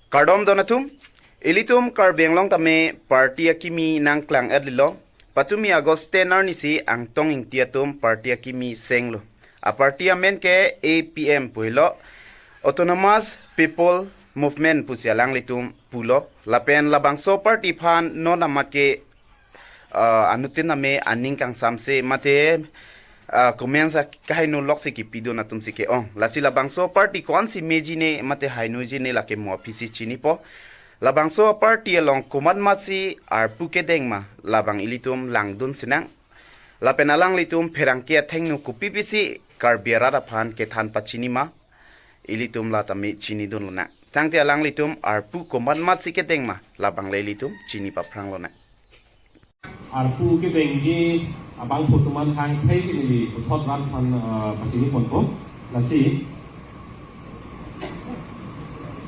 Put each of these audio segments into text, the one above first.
Kardom donatum, ilitum kar benglong tame party akimi nang klang adlilo, patumi agoste narnisi ang tonging tiatum party akimi senglo. A party amen ke APM puhilo, Autonomous People Movement pusialang litum pulo, lapen labangso party pan no namake anutin name aning kang samse mate komensa kahainu lokse ki pido na tum sike on lasi labangso party kon si mejine mate hainu jine lake mo ofisi chini po labangso party along kuman matsi ar puke dengma labang ilitum langdun sinang lapenalang litum perangkia tengnu kupipisi karbiarada pan ke than pachini ma ilitum latami chini dun luna tangte alang litum ar pu kuman matsi ke dengma labang le litum chini paprang lona arpu ke benji abang putuman hang thai si thot ran phan pachini pon ko lasi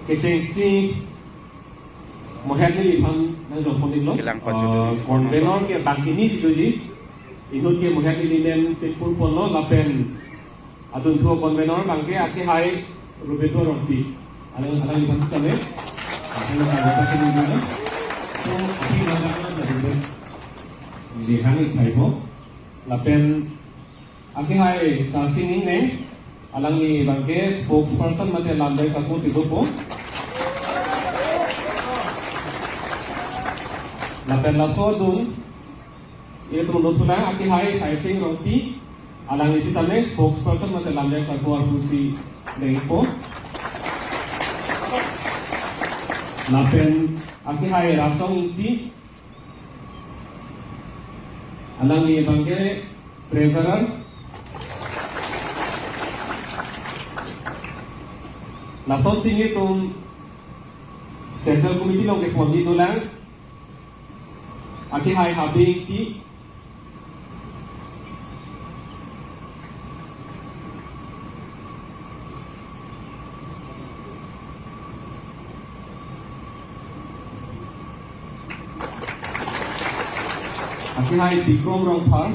ke si mohet ni phan nang do pon lo konvenor ke bangkini si doji inut ke mohet ni nen te pur pon lo lapen adun thu konvenor bangke ake hai rubeto roti alang alang phan tame alang ka pachini ni to api na na lihangi thaibo lapen ake hai sasing ne alang ni bangke spokesperson mate lambai saku sibupo lapen laso dun ye tu losuna ake hai sasing roti alang ni sitame spokesperson mate lambai saku arpusi leipo lapen ake hai rasong inti alang ni bangke treasurer lason singi tum central committee long ke ponji tulang aki hai habing ki aki hai dikrom rong phar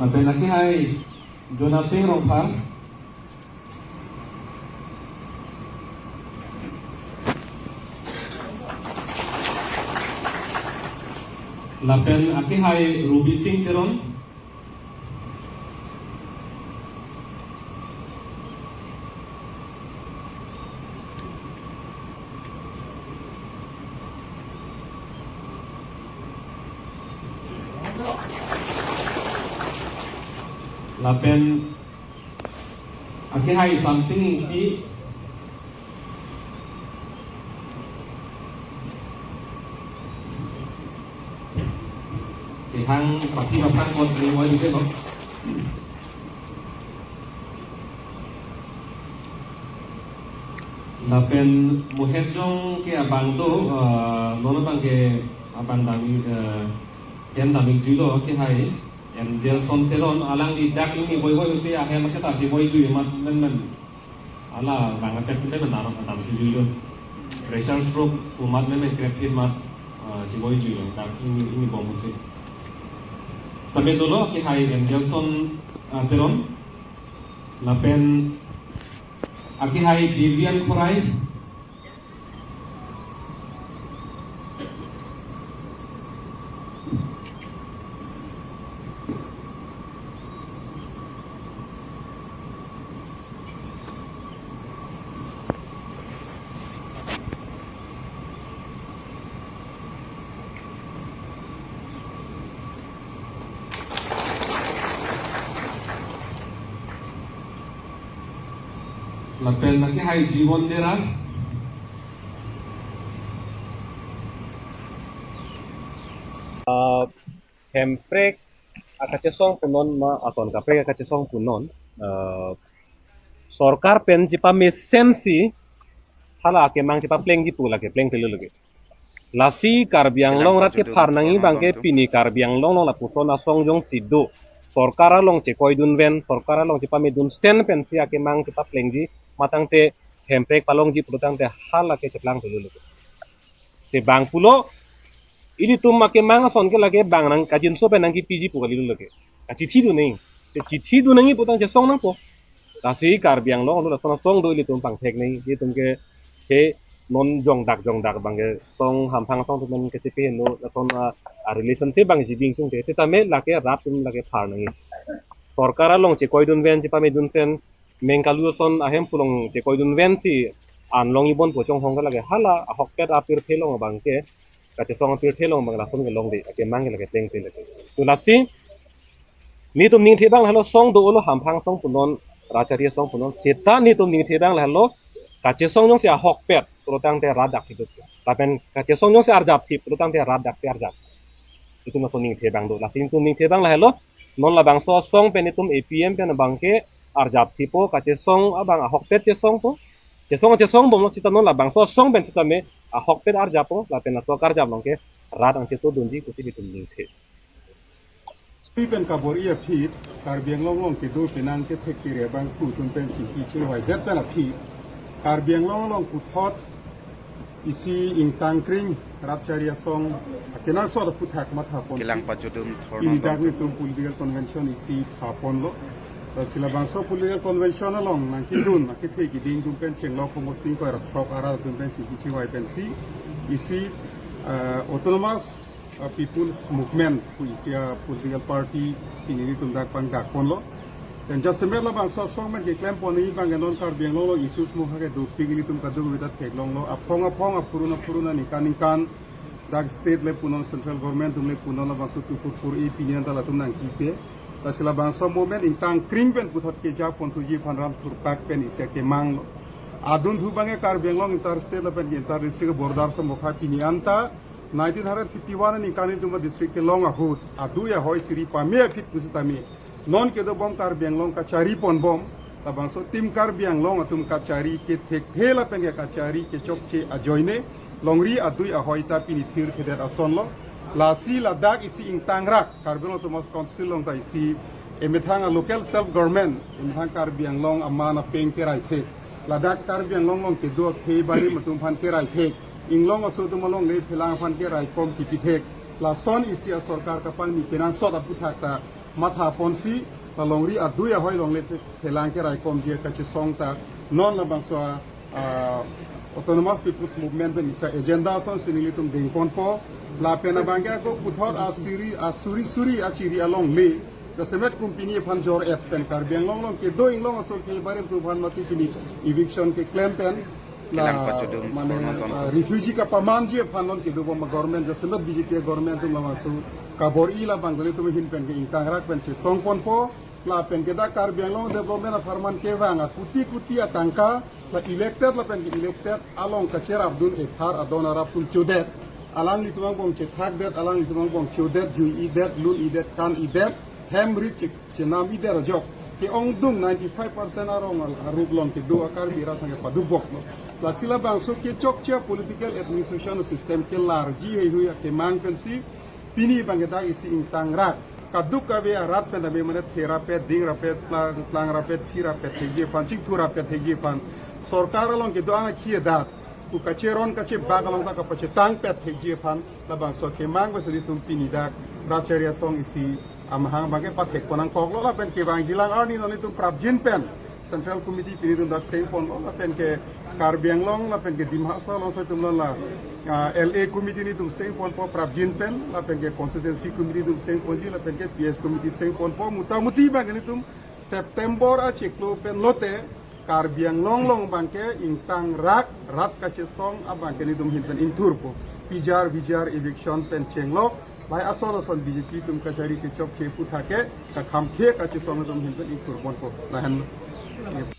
lapen aki hai Jonas Singh rong phar lapen aki hai Ruby Singh teron lapen ake hai something ki hang pati papan kon riwa juga no lapen muhejong ke abang to nono bang ke abang dami ken dami julo ke hai en del son telon alang di dak ini boy boy usi akhir macam tak si boy tu mat men ala bang akan kita benar tak si julo pressure stroke umat men kreatif mat si boy julo dak ini bom usi tapi dulu ki hai en del son telon lapen aki hai Divian Khorai lapen aki hai Jiwon Dera hemprek akacesong punon ma aton kaprek akacesong punon sorkar pen jipa mesensi hala ke mang jipa pleng gitu lagi pleng telu lagi lasi karbiang long rat ke parnangi bangke pini karbiang long la puso na song jong sido sorkara long che koi dun ven sorkara long jipa medun sen pen si ake mang jipa pleng ji matang te hemprek palong ji putang te hala ke ceplang telu lagi se bang pulo ili tum make manga son ke lage bang nang kajin so penang ki piji pu kali lage chithi du ning te chithi du nangi putang che song nang po la si Karbi Anglong lo la song do li tum pang thek nei di tum ke he non jong dak bang ke song ham phang song tum ke che pe no la ton a relationship bang ji ding tung te ta me la ke rap tum la ke phar nangi Sarkar along che koidun ven chi pame dun sen mengkalu son ahem pulong che koidun ven si anlong ibon po chong hong lage hala a hokket apir thelong bangke ka che song apir thelong bang la son ke long de ke mang lage teng te lage tu lasi ni tum ning thebang halo song do lo ham phang song punon racharya song punon seta ni tum ning thebang halo ka che song jong se a hokpet pro tang te radak ti tapen ka che song jong se arjap ti pro tang te radak te arjap itu ma son ning thebang do lasi tum ning thebang halo non la bang so song penitum APM pen bangke arjap tipo kache song abang a hokpet che song bom cita non la bang so song pen cita me a hokpet arjapo la pen so karjap longke rat ang cito dunji kuti ditum ningtheที่เป็นกบฏอีพีดการเบียงล่องกิดูเป็นนางเทคกิเรียบางผู้จนเป็นสิ่งที่ชื่อว่าเด็ดเป็นอพีดการเบียงล่องกุทอดอีซีอิงตังกริงรับจริยทรงเกนักสอดพุทธักมัทธาปน Kilang pajudum อิน thorno ดักนิตุม political convention อีซีผาปนโลแต่ศิลปะโซ political convention นั่นลงนังคิดดุนนังคิดเทกิดิ้งตุมเป็นเชียงลอกคอมมสติ้งก็รับชอบอาราตุมเป็นสิ่งที่ชื่อว่าเป็นซีอีซีautonomous people's movement ผู้อีซี political party ที่นี่ตุมดักปังกักปนโลdan jasemer la bang so song men ke klem pon ni bang non kar biang lo isus mo ha ke do pigili tum ka do wita tek long lo apong puruna ni kan dag state le punon central government tum le punon la bang so tu pur e pinian ta la tum nang ki pe ta sila bang so moment in tang kring ben puthot ke ja pon tu ji phan ram tur pak pen ise ke mang lo adun thu bang kar biang long inter state la pen inter district bordar so mo kha pinian ta 1951 ni kanin tum district ke long a hut adu ya hoi siri pa me fit pusitami non ke do bom kar biang long kachari pon bom tabang so tim kar biang long atum kachari ke thek thela pen ke kachari ke chok che ajoine longri adui a hoita pini thir khedet ason lo la si la dak isi ing tangrak kar biang to mos council long ta isi emethang a local self government emethang kar biang long amana peng ke rai the la dak kar biang long long ke do ke bari matum phan ke rai the ing long aso tum long le phelang phan ke rai kom ki pithek la son isi a sarkar kapang ni penang so da puthak ta matha ponsi la longri aduya hoi long le thelang ke rai kom dia ka chi song ta non la bang so autonomous people's movement ben isa agenda son sinili tum ding pon po la pena bangya ko puthot suri a chiri along le the semet company phanjor app pen kar biang long long ke doing long so ke bare tu phan masi fini eviction ke claim pen la mane refugee ka paman je phanon ke do ma government the semet BJP government tum la masu kabor ila bangale tum hin pen ke ingkang rak pen che song pon po la pen ke da kar biang long development farman ke wanga kuti atangka la elected la pen ke elected along ka cher abdun e thar adona rapul chodet alang li tumang bong che thak det alang li tumang bong chodet ju i det lun i det kan i det hem rich che nam i der jok ke ong dung 95% arong aruk long ke do akar birat ke padu bok la sila bang so ke chok che political administration system ke largi he hu ke mang pensi pini bang ke da isi intang rak kaduk ka be rat pen da be mane therapet ding rapet plang rapet thirapet thege pan chik thurapet thege pan sarkar along ke do ang khie dat ku kacheron kache bagalong ka pache tang pet thege pan la bang so ke mang besri tum pini dak racharya song isi amhang bang ke patek ponang kok lo la pen ke bang gilang arni no tum prabjin pen central committee pini tum dak sei pon la pen ke kar biang long la pen ke dimha sa long so tum la LA committee ni tum sei pon po prabjin pen la pen ke constituency committee tum sei pon ji la pen ke PS committee sei pon po muti bang ni tum September a cheklo pen lote kar biang long bang ke intang rat ka che song abang ke ni tum hin pen intur po pijar eviction pen chenglok lai asol BJP tum kachari ke chok che puthake ka kham khe ka che song tum hin pen intur pon po la han